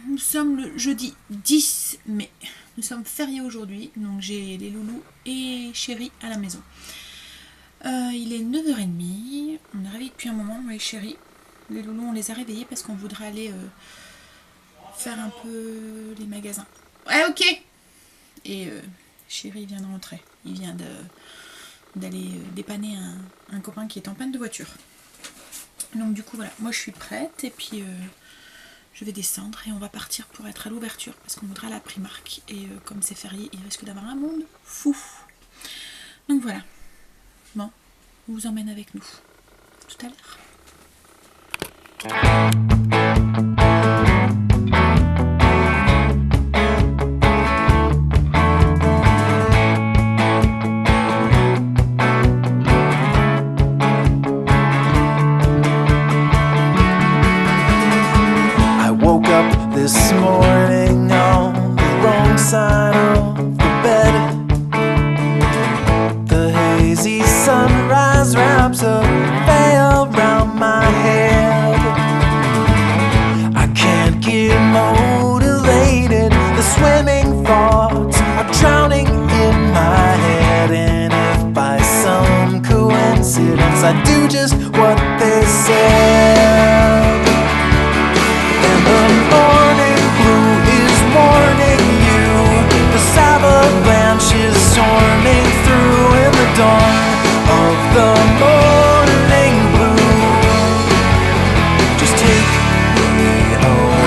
Nous sommes le jeudi 10 mai. Nous sommes fériés aujourd'hui, donc j'ai les loulous et chéri à la maison. Il est 9h30. On est réveillés depuis un moment, moi et chéri. Les loulous, on les a réveillés parce qu'on voudrait aller faire un peu les magasins. Ouais, ok. Et chéri vient de rentrer. Il vient d'aller dépanner un copain qui est en panne de voiture. Donc du coup, voilà. Moi, je suis prête et puis... je vais descendre et on va partir pour être à l'ouverture parce qu'on voudra la Primark. Et comme c'est férié, il risque d'avoir un monde fou. Donc voilà. Bon, on vous emmène avec nous. Tout à l'heure. This morning on the wrong side of the bed, the hazy sunrise wraps a veil around my head. I can't get motivated, the swimming thoughts are drowning in my head. And if by some coincidence I do just what they said, then the morning blue is warning you. This avalanche is storming through in the dawn of the morning blue. Just take me away.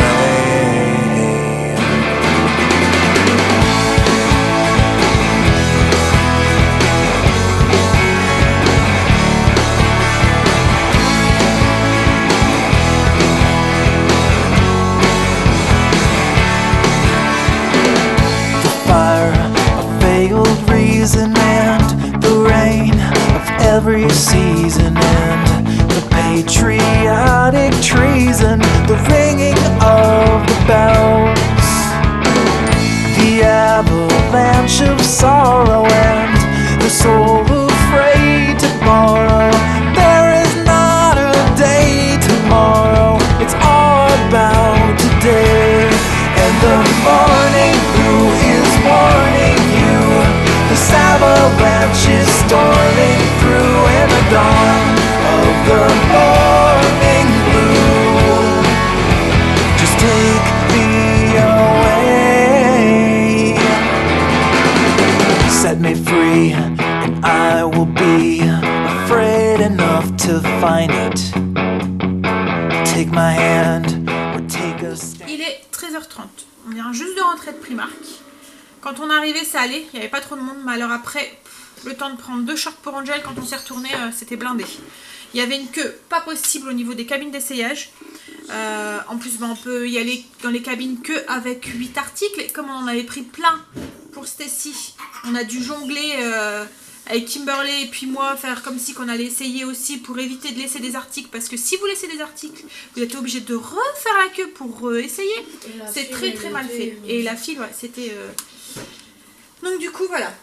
And the rain of every season, and the patriotic treason, the ringing of the bells, the avalanche of sorrow, and the soul afraid to borrow. There is not a day tomorrow, it's all about today. And the morning blue is warning you. This avalanche is storming through in the dawn of the morning blue. Just take me away. Set me free and I will be afraid enough to find it. Take my hand or take a step. Il est 13h30. On vient juste de rentrer de Primark. Quand on est arrivé, ça allait, il n'y avait pas trop de monde, mais alors après, le temps de prendre 2 shorts pour Angel, quand on s'est retourné, c'était blindé. Il y avait une queue pas possible au niveau des cabines d'essayage. En plus, on peut y aller dans les cabines que avec 8 articles. Et comme on en avait pris plein pour Stacy, on a dû jongler avec Kimberly et puis moi, faire comme si qu'on allait essayer aussi pour éviter de laisser des articles. Parce que si vous laissez des articles, vous êtes obligé de refaire la queue pour essayer. C'est très très mal fait. Et la file, ouais, c'était... Donc du coup voilà,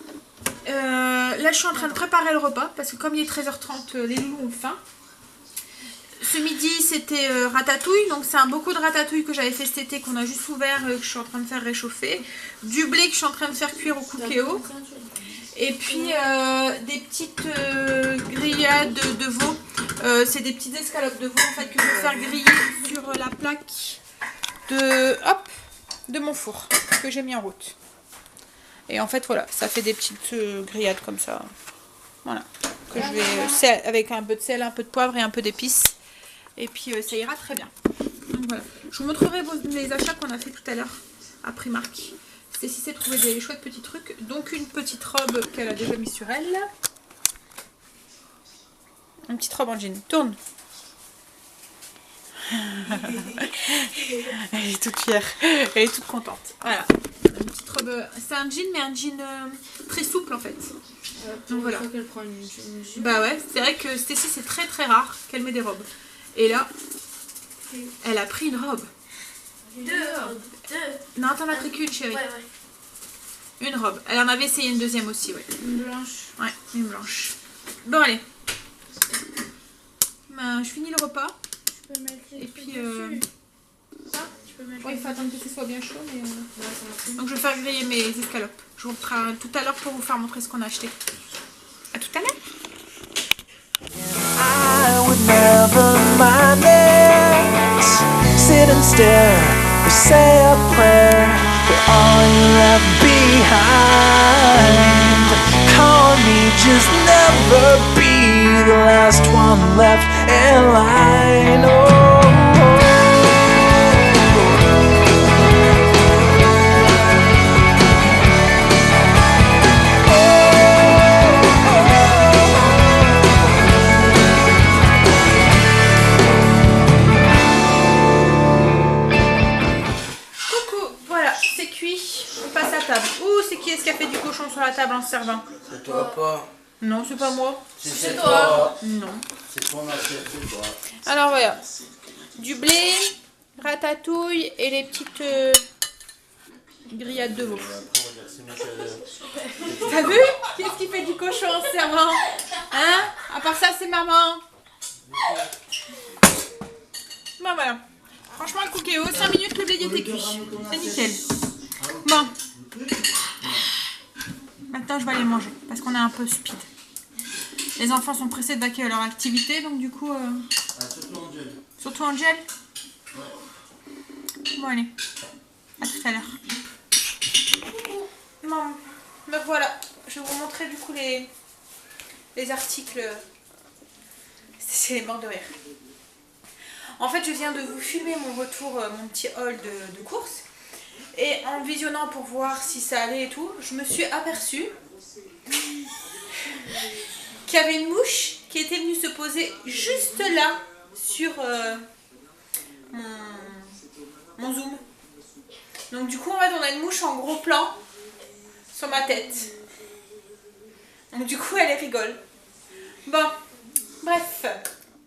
là je suis en train de préparer le repas parce que comme il est 13h30, les loulous ont faim. Ce midi c'était ratatouille, donc c'est un bocaux de ratatouille que j'avais fait cet été, qu'on a juste ouvert, que je suis en train de faire réchauffer. Du blé que je suis en train de faire cuire au cookéo. Et puis des petites grillades de veau, c'est des petites escalopes de veau en fait que je vais faire griller sur la plaque de mon four que j'ai mis en route. Et en fait voilà, ça fait des petites grillades comme ça. Voilà. Que je vais avec un peu de sel, un peu de poivre et un peu d'épices. Et puis ça ira très bien. Donc voilà. Je vous montrerai les achats qu'on a fait tout à l'heure à Primark. Stacy s'est trouvé des chouettes petits trucs. Donc une petite robe qu'elle a déjà mis sur elle. Une petite robe en jean. Tourne. Elle est toute fière. Elle est toute contente. Voilà. Une petite robe. C'est un jean, mais un jean très souple en fait. Donc voilà. Bah ouais, c'est vrai que Stacy c'est très très rare qu'elle met des robes. Et là, elle a pris une robe. Deux. Non, t'en as pris qu'une, chérie. Ouais. Une robe. Elle en avait essayé une deuxième aussi, ouais. Une blanche. Ouais, une blanche. Bon, allez. Je finis le repas. Tu peux mettre les Et trucs puis, dessus. Ça, tu peux mettre Ouais, il les- faut attendre que ce soit bien chaud, mais... Ouais, ça va. Donc je vais faire griller mes escalopes. Je vous reprends tout à l'heure pour vous faire montrer ce qu'on a acheté. À tout à l'heure. I would never mind it. Sit and stare or say a prayer for all you left behind. Call me, just never be the last one left in line. Oh. Coucou, voilà, c'est cuit. On passe à table. Ouh, c'est qui est-ce qui a fait du cochon sur la table en se servant? C'est toi pas. Non, c'est pas moi. Si c'est toi. Non. C'est ton assiette, c'est toi. Alors voilà. Du blé, ratatouille et les petites grillades de veau. T'as vu? Qu'est-ce qui fait du cochon en se servant? Hein? À part ça, c'est maman. Bon voilà. Franchement, le cookéo, 5 minutes, le blé était cuit. C'est nickel. Bon. Maintenant, je vais aller manger parce qu'on est un peu speed. Les enfants sont pressés de vaquer à leur activité, donc du coup... Surtout Angel. Bon, allez. À tout à l'heure. Bon, me voilà. Je vais vous montrer du coup les articles. C'est les morts de rire. En fait, je viens de vous filmer mon retour, mon petit haul de courses. Et en visionnant pour voir si ça allait et tout, je me suis aperçue qu'il y avait une mouche qui était venue se poser juste là sur mon zoom. Donc du coup, en fait, on a une mouche en gros plan sur ma tête. Donc du coup, elle rigole. Bon, bref.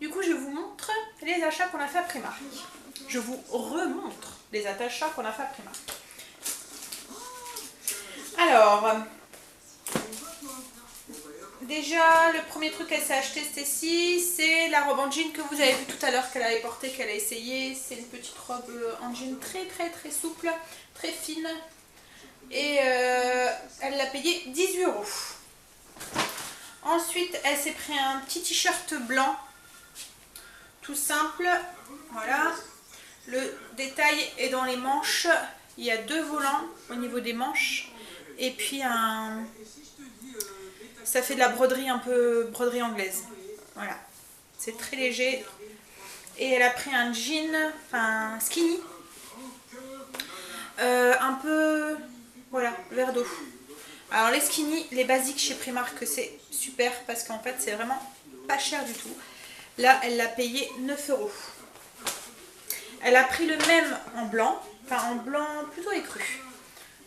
Du coup, je vous montre les achats qu'on a fait à Primark. Je vous remontre les achats qu'on a fait à Primark. Alors, déjà, le premier truc qu'elle s'est acheté, Stécie, c'est la robe en jean que vous avez vu tout à l'heure qu'elle avait portée, qu'elle a essayé. C'est une petite robe en jean très très très souple, très fine. Et elle l'a payé 18 €. Ensuite, elle s'est pris un petit t-shirt blanc, tout simple. Voilà. Le détail est dans les manches. Il y a 2 volants au niveau des manches. Et puis ça fait de la broderie, un peu broderie anglaise. Voilà. C'est très léger. Et elle a pris un jean, enfin skinny. Un peu, voilà, vert d'eau. Alors les skinny, les basiques chez Primark, c'est super parce qu'en fait c'est vraiment pas cher du tout. Là, elle l'a payé 9 €. Elle a pris le même en blanc, enfin en blanc plutôt écru.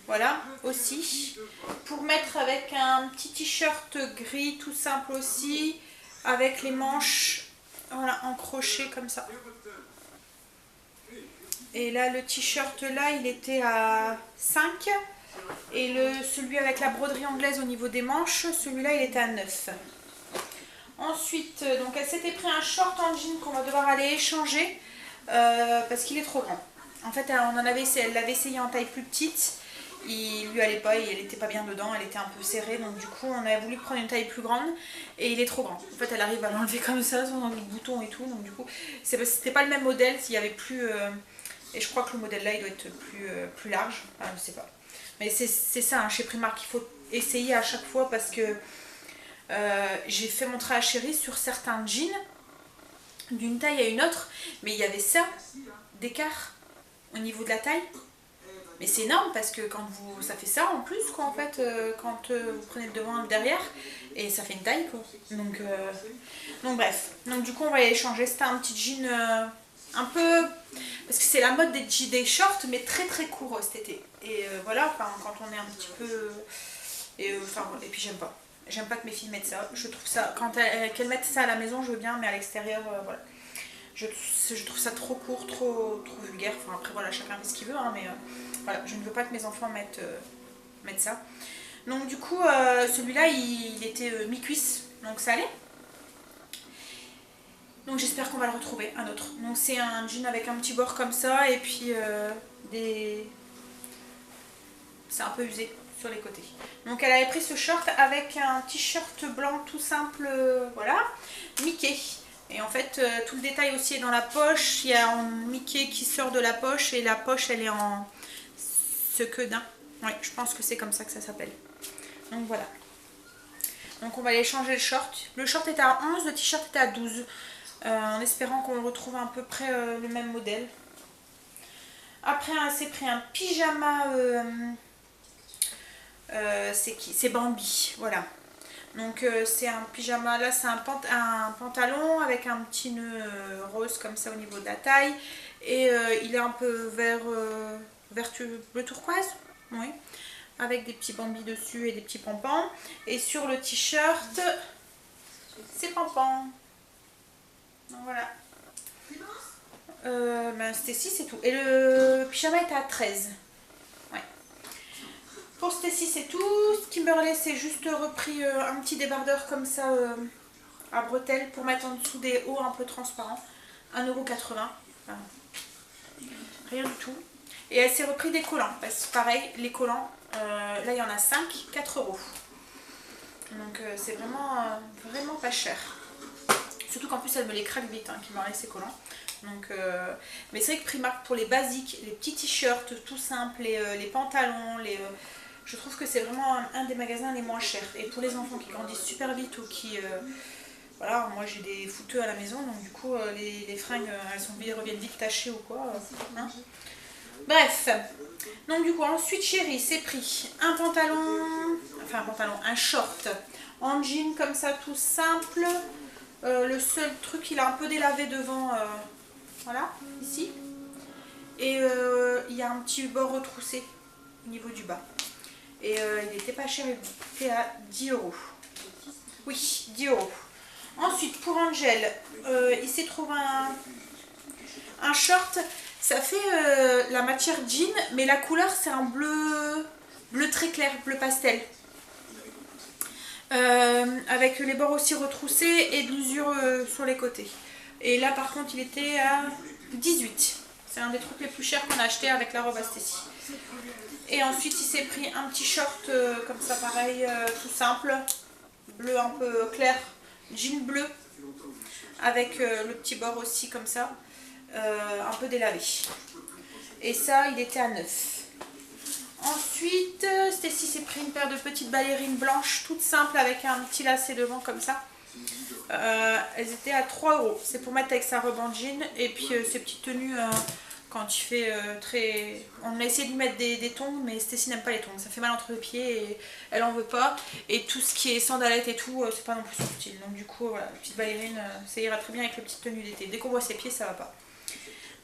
Voilà, aussi. Pour mettre avec un petit t-shirt gris tout simple aussi, avec les manches, voilà, en crochet comme ça. Et là, le t-shirt là, il était à 5. Et celui avec la broderie anglaise au niveau des manches, celui-là, il était à 9. Ensuite, donc elle s'était pris un short en jean qu'on va devoir aller échanger parce qu'il est trop grand. En fait, elle l'avait essayé en taille plus petite. Il lui allait pas, elle était pas bien dedans, elle était un peu serrée, donc du coup on avait voulu prendre une taille plus grande et il est trop grand. En fait, elle arrive à l'enlever comme ça, sans enlever le bouton et tout, donc du coup c'était pas le même modèle, s'il y avait plus et je crois que le modèle là il doit être plus large, enfin, je sais pas. Mais c'est ça, hein, chez Primark, il faut essayer à chaque fois parce que j'ai fait montrer à Chérie sur certains jeans d'une taille à une autre, mais il y avait ça d'écart au niveau de la taille. Mais c'est énorme parce que quand ça fait ça en plus quoi en fait quand vous prenez le devant et le derrière et ça fait une taille quoi. Donc bref, donc du coup on va y échanger. C'était un petit jean un peu parce que c'est la mode des shorts mais très très court cet été. Et voilà, quand on est un petit peu et puis j'aime pas que mes filles mettent ça. Je trouve ça quand qu'elles mettent ça à la maison je veux bien mais à l'extérieur voilà. Je trouve ça trop court, trop vulgaire. Enfin après voilà, chacun fait ce qu'il veut hein, mais voilà, je ne veux pas que mes enfants mettent mettre ça. Donc du coup, celui-là, il était mi-cuisse, donc ça allait. Donc j'espère qu'on va le retrouver, un autre. Donc c'est un jean avec un petit bord comme ça, et puis c'est un peu usé sur les côtés. Donc elle avait pris ce short avec un t-shirt blanc tout simple, voilà, Mickey. Et en fait, tout le détail aussi est dans la poche. Il y a un Mickey qui sort de la poche, et la poche, elle est en sequedin. Oui, je pense que c'est comme ça que ça s'appelle. Donc voilà. Donc on va aller changer le short. Le short était à 11, le t-shirt était à 12. En espérant qu'on retrouve à peu près le même modèle. Après, elle s'est pris un pyjama. C'est qui? C'est Bambi. Voilà. Donc c'est un pyjama. Là, c'est un pantalon avec un petit nœud rose comme ça au niveau de la taille. Et il est un peu vert bleu turquoise. Oui. Avec des petits Bambi dessus et des petits pompons. Et sur le t-shirt, c'est pompons. Donc voilà. Stacy, c'est tout. Et le pyjama était à 13. Ouais. Pour Stacy, c'est tout. Kimberley, c'est juste repris un petit débardeur comme ça à bretelles pour mettre en dessous des hauts un peu transparents. 1,80 €. Enfin, rien du tout. Et elle s'est repris des collants. Parce que pareil, les collants, là il y en a 5, 4 €. Donc c'est vraiment pas cher. Surtout qu'en plus elle me les craque vite, hein, Kimberley, ces collants. Donc, mais c'est vrai que Primark, pour les basiques, les petits t-shirts tout simples, les pantalons, je trouve que c'est vraiment un des magasins les moins chers. Et pour les enfants qui grandissent super vite ou qui... voilà, moi j'ai des fouteux à la maison, donc du coup les fringues elles reviennent vite tachées ou quoi. Hein. Bref, donc du coup ensuite Chérie s'est pris un short en jean comme ça tout simple. Le seul truc, il a un peu délavé devant, voilà, ici. Et il y a un petit bord retroussé au niveau du bas. Et il était pas cher, il était à 10 €. Oui, 10 €. Ensuite, pour Angel, il s'est trouvé un short. Ça fait la matière jean, mais la couleur, c'est un bleu très clair, bleu pastel. Avec les bords aussi retroussés et de l'usure sur les côtés. Et là par contre il était à 18. C'est un des trucs les plus chers qu'on a acheté avec la robe à Stacy. Et ensuite il s'est pris un petit short comme ça pareil, tout simple, bleu un peu clair, jean bleu, avec le petit bord aussi comme ça, un peu délavé. Et ça il était à 9. Ensuite, Stacy s'est pris une paire de petites ballerines blanches, toutes simples, avec un petit lacet devant comme ça. Elles étaient à 3 €. C'est pour mettre avec sa robe en jean. Et puis ces petites tenues, quand il fait très... On a essayé de lui mettre des tongs, mais Stacy n'aime pas les tongs. Ça fait mal entre les pieds et elle en veut pas. Et tout ce qui est sandalettes et tout, c'est pas non plus son style. Donc du coup, voilà, les petites ballerines, ça ira très bien avec les petites tenues d'été. Dès qu'on voit ses pieds, ça va pas.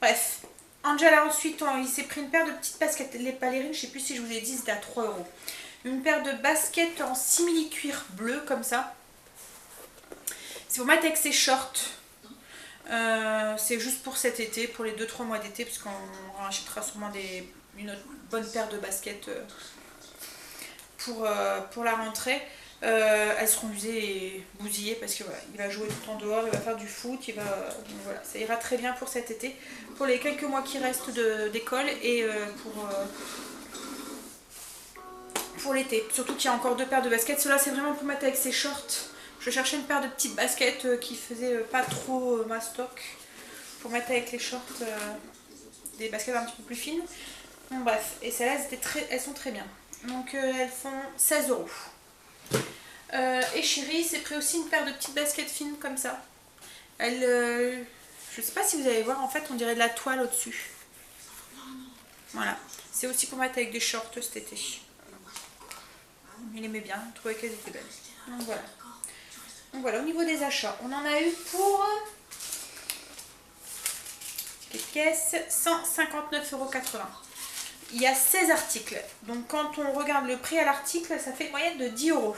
Bref. Angela ensuite, il s'est pris une paire de petites baskets, les ballerines, je sais plus si je vous ai dit, c'était à 3 €. Une paire de baskets en simili-cuir bleu comme ça. C'est pour mettre avec ses shorts. C'est juste pour cet été, pour les 2-3 mois d'été, parce qu'on rachètera sûrement une autre bonne paire de baskets pour la rentrée. Elles seront usées et bousillées parce que voilà, il va jouer tout le temps dehors, il va faire du foot, donc voilà, ça ira très bien pour cet été, pour les quelques mois qui restent d'école et pour l'été. Surtout qu'il y a encore 2 paires de baskets. Cela c'est vraiment pour mettre avec ses shorts. Je cherchais une paire de petites baskets qui faisaient pas trop mastoc pour mettre avec les shorts, des baskets un petit peu plus fines. Bon, bref, et celles-là elles sont très bien. Donc elles font 16 €. Et Chérie s'est pris aussi une paire de petites baskets fines comme ça. Je sais pas si vous allez voir, en fait on dirait de la toile au-dessus. Voilà, c'est aussi pour mettre avec des shorts cet été. Il aimait bien, il trouvait qu'elles étaient belles. Donc voilà, au niveau des achats, on en a eu pour 159,80 €. Il y a 16 articles, donc quand on regarde le prix à l'article, ça fait une moyenne de 10 €.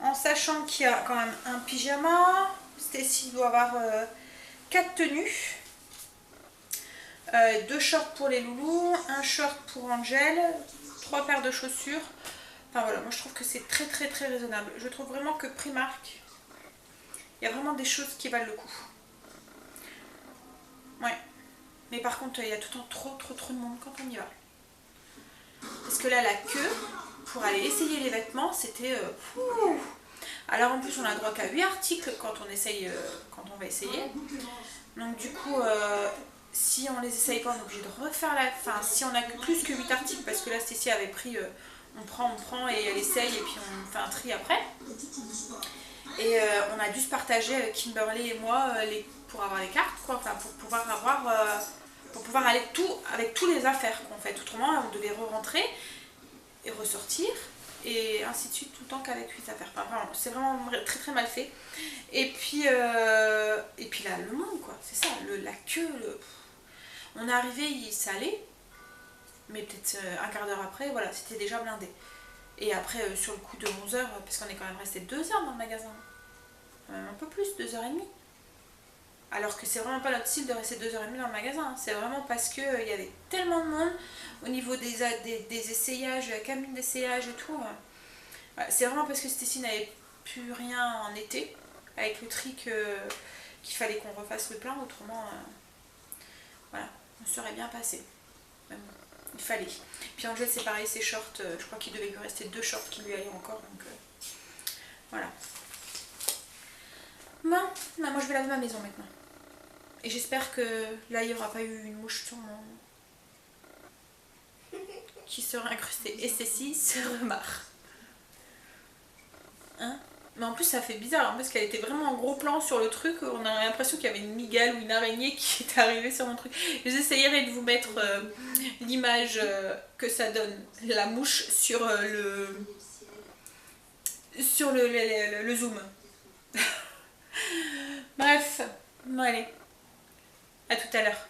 En sachant qu'il y a quand même un pyjama, Stacy doit avoir 4 tenues, 2 shorts pour les loulous, un short pour Angel, 3 paires de chaussures. Enfin voilà, moi je trouve que c'est très très très raisonnable. Je trouve vraiment que Primark, il y a vraiment des choses qui valent le coup. Ouais. Mais par contre, il y a tout le temps trop de monde quand on y va. Parce que là, la queue, pour aller essayer les vêtements, c'était... Alors en plus, on a droit qu'à 8 articles quand on va essayer. Donc du coup, si on les essaye pas, on est obligé de refaire la... Enfin, si on a plus que 8 articles, parce que là, Stécie avait pris... on prend et elle essaye et puis on fait un tri après. Et on a dû se partager avec Kimberly et moi pour avoir les cartes, quoi. Enfin, pour pouvoir aller avec tous les affaires qu'on fait. Autrement, on devait re-rentrer et ressortir et ainsi de suite tout le temps qu'avec 8 affaires. Enfin, vraiment, c'est vraiment très très mal fait. Et puis là, le monde, quoi. C'est ça, la queue. On est arrivé, ça allait. Mais peut-être un quart d'heure après, voilà, c'était déjà blindé. Et après, sur le coup de 11h, parce qu'on est quand même resté 2 heures dans le magasin. Un peu plus, 2h30. Alors que c'est vraiment pas notre style de rester 2h30 dans le magasin. C'est vraiment parce qu'il y avait tellement de monde au niveau des essayages, la cabine d'essayage et tout. Voilà, c'est vraiment parce que Stécie n'avait plus rien en été, avec le tri qu'il fallait qu'on refasse le plein. Autrement, voilà, on serait bien passé. Même il fallait. Puis Angèle, c'est pareil, ses shorts, je crois qu'il devait lui rester 2 shorts qui lui allaient encore, donc voilà. Bon, bah, moi je vais laver ma maison maintenant. Et j'espère que là il n'y aura pas eu une mouche sur mon... qui serait incrustée. Et ceci se remarque. Hein? Mais en plus ça fait bizarre, hein, parce qu'elle était vraiment en gros plan sur le truc, on a l'impression qu'il y avait une migale ou une araignée qui était arrivée sur mon truc. J'essayerai de vous mettre l'image que ça donne, la mouche sur le zoom. Bref, bon allez, à tout à l'heure.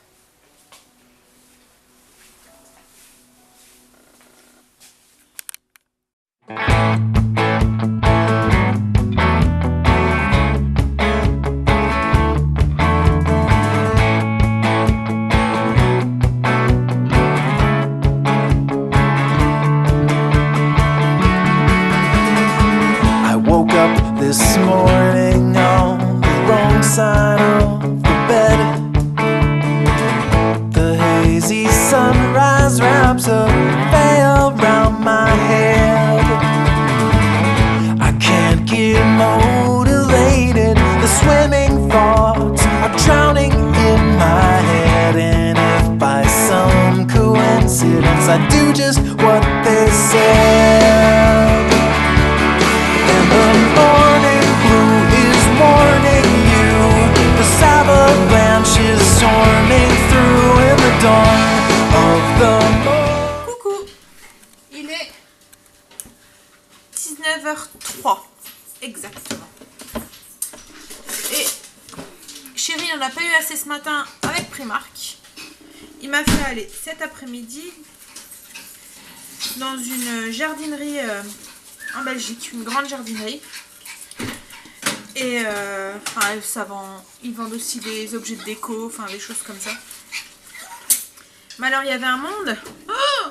This morning on the wrong side of the bed, the hazy sunrise wraps a veil around my head. I can't get motivated, the swimming thoughts are drowning in my head. And if by some coincidence I do just what they said, and the morning blue is warning you, this avalanche is storming through in the dawn of the morning. Coucou, il est 19h03 exactement. Et chérie, on n'a pas eu assez ce matin avec Primark. Il m'a fait aller cet après-midi dans une jardinerie en Belgique, une grande jardinerie. Et ils vendent aussi des objets de déco, enfin des choses comme ça. Mais alors il y avait un monde. Oh,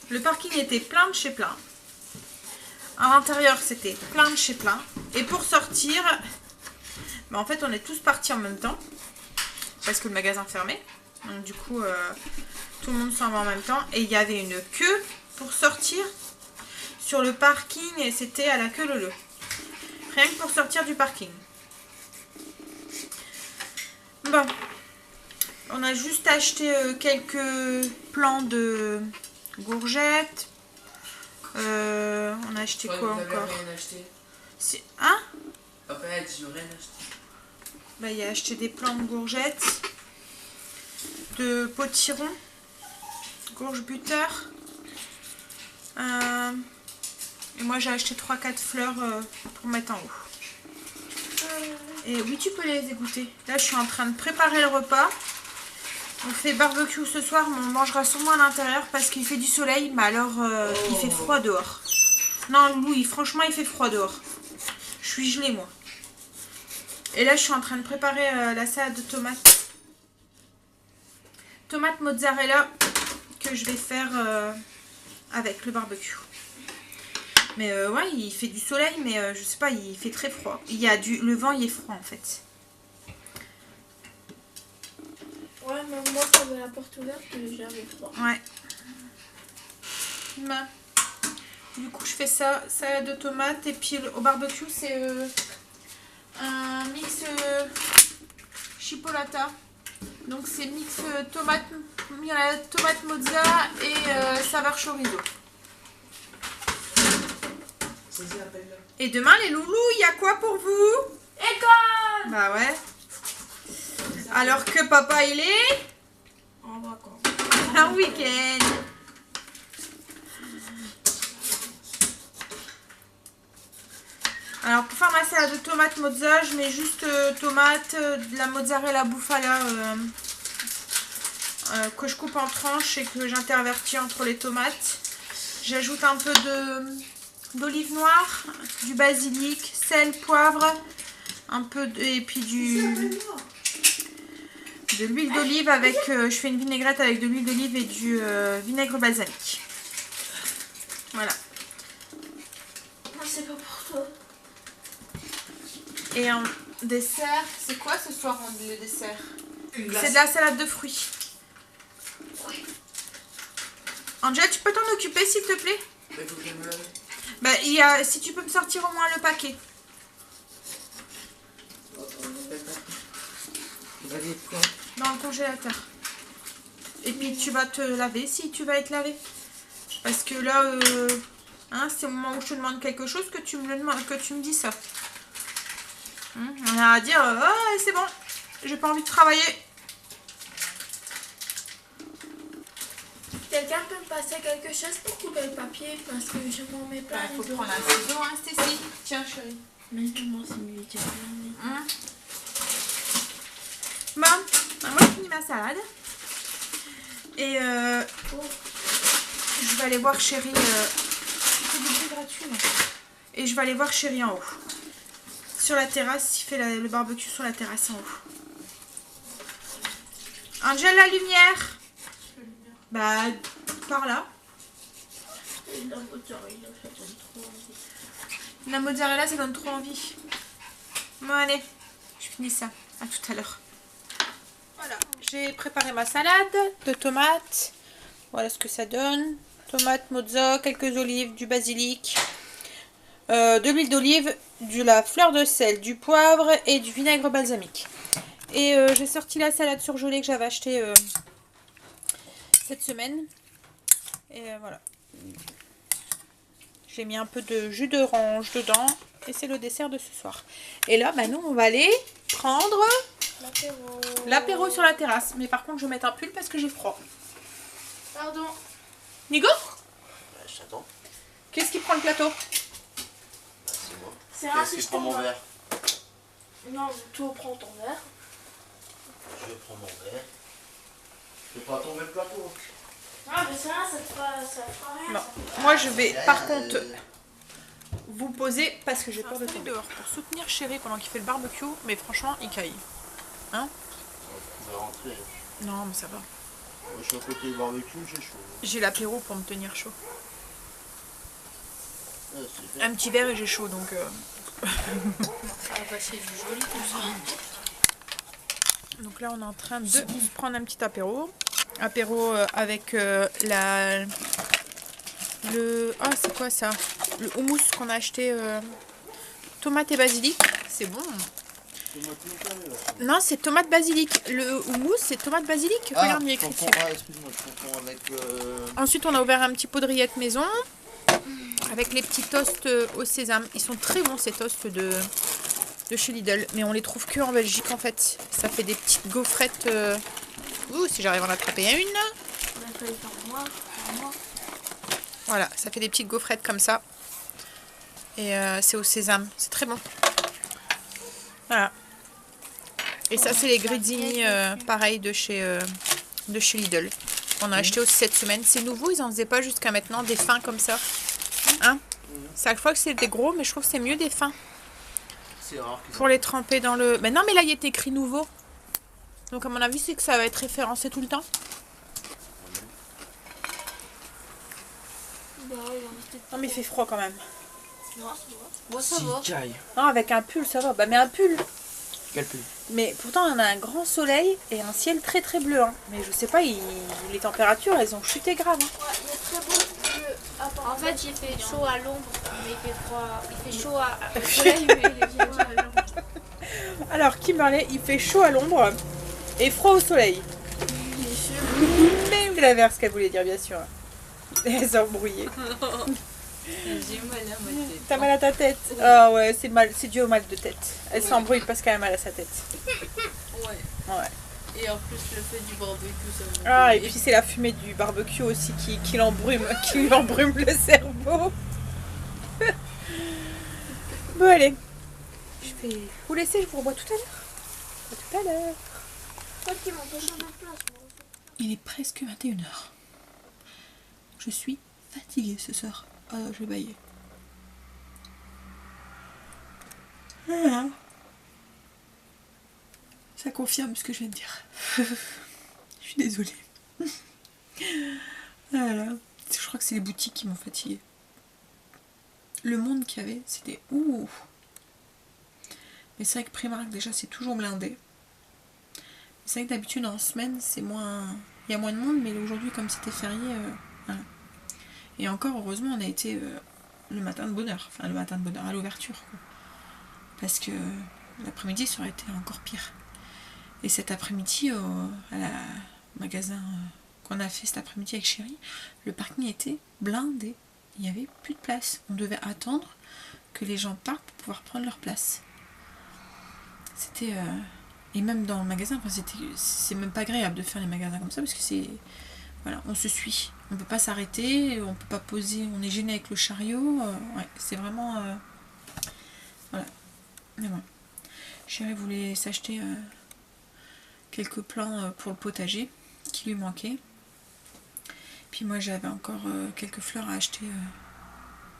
le parking était plein de chez plein. À l'intérieur c'était plein de chez plein. Et pour sortir, bah, en fait on est tous partis en même temps. Parce que le magasin fermait. Donc du coup tout le monde s'en va en même temps. Et il y avait une queue pour sortir sur le parking. Et c'était à la queue leu. Rien que pour sortir du parking. Bon. On a juste acheté quelques plants de courgettes. On a acheté quoi encore? Rien acheté. Hein? Papa a dit rien acheté. Bah, il a acheté des plants de courgettes. De potiron. Courge butter. Et moi j'ai acheté 3-4 fleurs pour mettre en haut. Et oui, tu peux les égoutter. Là je suis en train de préparer le repas. On fait barbecue ce soir, mais on mangera sûrement à l'intérieur parce qu'il fait du soleil. Mais alors il fait froid dehors. Non Louis, franchement il fait froid dehors. Je suis gelée moi. Et là je suis en train de préparer la salade de tomates. Tomate mozzarella que je vais faire avec le barbecue. Mais ouais, il fait du soleil, mais je sais pas, il fait très froid. Le vent, il est froid en fait. Ouais, mais moi, j'avais la porte ouverte, j'avais froid. Ouais. Ben, du coup, je fais ça, salade de tomates. Et puis au barbecue, c'est un mix chipolata. Donc c'est mix tomate mozza et saveur chorizo. Et demain, les loulous, il y a quoi pour vous? École! Bah ouais. Alors que papa, il est En vacances. un week-end. Alors pour faire ma salade de tomates mozza, je mets juste tomates, de la mozzarella bufala que je coupe en tranches et que j'intervertis entre les tomates. J'ajoute un peu d'olive noire, du basilic, sel, poivre, un peu et puis de l'huile d'olive avec, je fais une vinaigrette avec de l'huile d'olive et du vinaigre balsamique. Voilà. Non, c'est pas pour toi. Et en dessert, c'est quoi ce soir le dessert? C'est de la salade de fruits. Oui. Angela, tu peux t'en occuper s'il te plaît? Il faut que je me lave. Bah, si tu peux me sortir au moins le paquet. Vas-y, quoi? Dans le congélateur. Et puis tu vas te laver si tu vas être lavé. Parce que là, hein, c'est au moment où je te demande quelque chose que tu me dis ça. On a à dire, oh, c'est bon, j'ai pas envie de travailler. Quelqu'un peut me passer quelque chose pour couper le papier parce que je m'en mets pas. Il faut prendre un ciseau, hein, Stécie. Tiens, chérie. Mais comment c'est mieux de Bon, moi je finis ma salade. Et je vais aller voir chérie. C'est du bruit gratuit là. Et je vais aller voir chérie en haut. Sur la terrasse, il fait le barbecue sur la terrasse en haut. Angèle, la lumière. Bah, par là. La mozzarella, ça donne trop envie. Bon, allez, je finis ça. À tout à l'heure. Voilà, j'ai préparé ma salade de tomates. Voilà ce que ça donne. Tomates, mozza, quelques olives, du basilic, de l'huile d'olive, de la fleur de sel, du poivre et du vinaigre balsamique. Et j'ai sorti la salade surgelée que j'avais achetée cette semaine. Et voilà. J'ai mis un peu de jus d'orange dedans. Et c'est le dessert de ce soir. Et là, bah, nous, on va aller prendre l'apéro sur la terrasse. Mais par contre, je vais mettre un pull parce que j'ai froid. Pardon. Nigo, J'attends. qu'est-ce qui prend le plateau? C'est moi. C'est Est-ce que je raciste prends pour mon moi. verre? Non, toi prends ton verre. Je prends mon verre. Je vais pas tomber le plateau. Ah, mais ça fera rien. Non. ça. Moi, je vais par contre vous poser parce que j'ai peur de tomber dehors pour soutenir chéri pendant qu'il fait le barbecue. Mais franchement, il caille. Hein? On va rentrer. Non, mais ça va. Moi, je suis à côté du barbecue, j'ai chaud. J'ai l'apéro pour me tenir chaud. Ah, super. Un petit verre et j'ai chaud donc. Ça va passer du joli tout ça. Donc là, on est en train de prendre un petit apéro. Apéro avec ah, c'est quoi ça? Le houmous qu'on a acheté. Tomate et basilic. C'est bon. Non, c'est tomate basilic. Le houmous, c'est tomate basilic. Regarde, il y a écrit dessus. Excuse-moi, je confonds avec... Ensuite, on a ouvert un petit pot de rillettes maison avec les petits toasts au sésame. Ils sont très bons ces toasts de chez Lidl, mais on les trouve que en Belgique en fait. Ça fait des petites gaufrettes. Ouh, si j'arrive à en attraper une. On a fallu faire moi. Voilà, ça fait des petites gaufrettes comme ça. Et c'est au sésame. C'est très bon. Voilà. Et ça, c'est les grizzini, pareil, de chez Lidl. On a acheté aussi cette semaine. C'est nouveau, ils en faisaient pas jusqu'à maintenant des fins comme ça. Hein? Chaque fois que c'est des gros, mais je trouve que c'est mieux des fins. C'est rare qu'ils Pour les tremper dans le... Mais non, mais là, il est écrit nouveau. Donc, à mon avis, c'est que ça va être référencé tout le temps. Bah, il en restait. Non mais il fait froid quand même. Non, ça va. Moi, ça va. Caille. Non, avec un pull ça va. Bah mets un pull. Quel pull? Mais pourtant on a un grand soleil et un ciel très très bleu. Hein. Mais je sais pas, les températures elles ont chuté grave. Hein. Ouais, il est très beau. En fait, il fait chaud à l'ombre, mais il fait froid. Il fait chaud au soleil, mais il fait froid à l'ombre. Alors Kimberley, il fait chaud à l'ombre et froid au soleil. Mais l'inverse qu'elle voulait dire bien sûr. Elle s'est embrouillée. J'ai mal à ma tête. T'as mal à ta tête? Ah ouais, c'est dû au mal de tête. Elle s'embrouille parce qu'elle a mal à sa tête. Ouais. Ouais. Et en plus, le fait du barbecue, ça me Ah, et puis c'est la fumée du barbecue aussi qui l'embrume, qui lui embrume le cerveau. Bon, allez. Je vais vous laisser, je vous revois tout à l'heure. À tout à l'heure. Toi qui m'empêche de place, moi. Il est presque 21h. Je suis fatiguée ce soir. Ah, je vais bailler. Voilà. Ça confirme ce que je viens de dire. Je suis désolée. Voilà. Je crois que c'est les boutiques qui m'ont fatiguée. Le monde qu'il y avait, c'était ouh. Mais c'est vrai que Primark déjà c'est toujours blindé. C'est vrai que d'habitude en semaine c'est moins. Il y a moins de monde, mais aujourd'hui comme c'était férié, voilà. Et encore heureusement on a été le matin de bonne heure, enfin le matin de bonne heure à l'ouverture. Quoi. Parce que l'après-midi ça aurait été encore pire. Et cet après-midi à la magasin qu'on a fait cet après-midi avec Chérie, le parking était blindé. Il n'y avait plus de place. On devait attendre que les gens partent pour pouvoir prendre leur place. C'était... Et même dans le magasin, enfin, c'est même pas agréable de faire les magasins comme ça parce que c'est... Voilà, on se suit. On peut pas s'arrêter, on peut pas poser, on est gêné avec le chariot. Ouais, c'est vraiment... Voilà. Mais bon. Chérie voulait s'acheter quelques plants pour le potager qui lui manquaient. Puis moi j'avais encore quelques fleurs à acheter.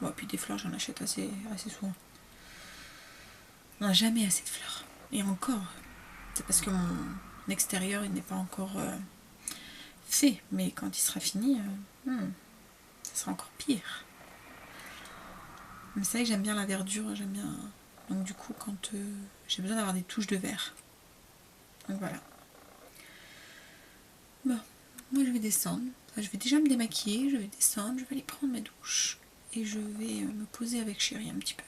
Bon, puis des fleurs j'en achète assez souvent. On n'a jamais assez de fleurs. Et encore, c'est parce que mon extérieur il n'est pas encore fait. Mais quand il sera fini, ça sera encore pire. Mais c'est vrai que j'aime bien la verdure, j'aime bien. Donc du coup quand j'ai besoin d'avoir des touches de vert. Donc voilà. Bon, moi je vais descendre. Enfin, je vais déjà me démaquiller, je vais descendre, je vais aller prendre ma douche. Et je vais me poser avec Chérie un petit peu.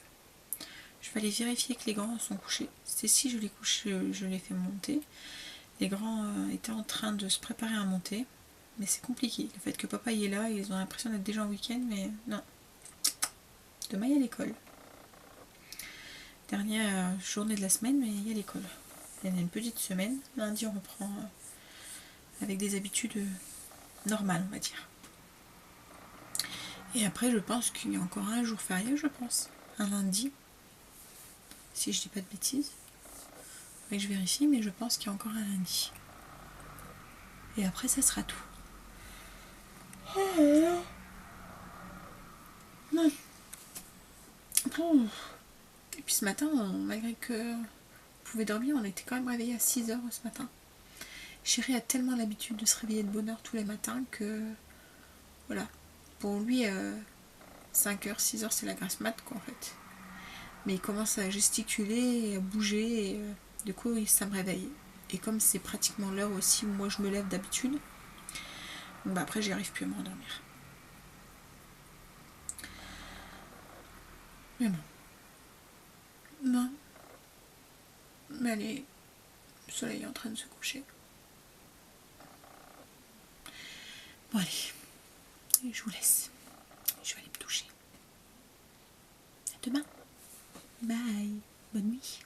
Je vais aller vérifier que les grands sont couchés. Cécile, je les couche, je les fais monter. Les grands étaient en train de se préparer à monter. Mais c'est compliqué. Le fait que papa y est là, ils ont l'impression d'être déjà en week-end, mais non. Demain, il y a l'école. Dernière journée de la semaine, mais il y a l'école. Il y en a une petite semaine. Lundi, on reprend avec des habitudes normales, on va dire. Et après, je pense qu'il y a encore un jour férié, je pense. Un lundi. Si je dis pas de bêtises. Faudrait que je vérifie, mais je pense qu'il y a encore un lundi. Et après, ça sera tout. Non. Et puis ce matin, malgré que on pouvait dormir, on était quand même réveillés à 6h ce matin. Chérie a tellement l'habitude de se réveiller de bonne heure tous les matins que voilà. Pour lui, 5h, 6h c'est la grasse mat quoi en fait. Mais il commence à gesticuler, à bouger et du coup ça me réveille. Et comme c'est pratiquement l'heure aussi où moi je me lève d'habitude, bah après j'y arrive plus à me rendormir. Mais bon. Non. Mais allez, le soleil est en train de se coucher. Bon allez, je vous laisse. Je vais aller me toucher. À demain. Bye. Bonne nuit.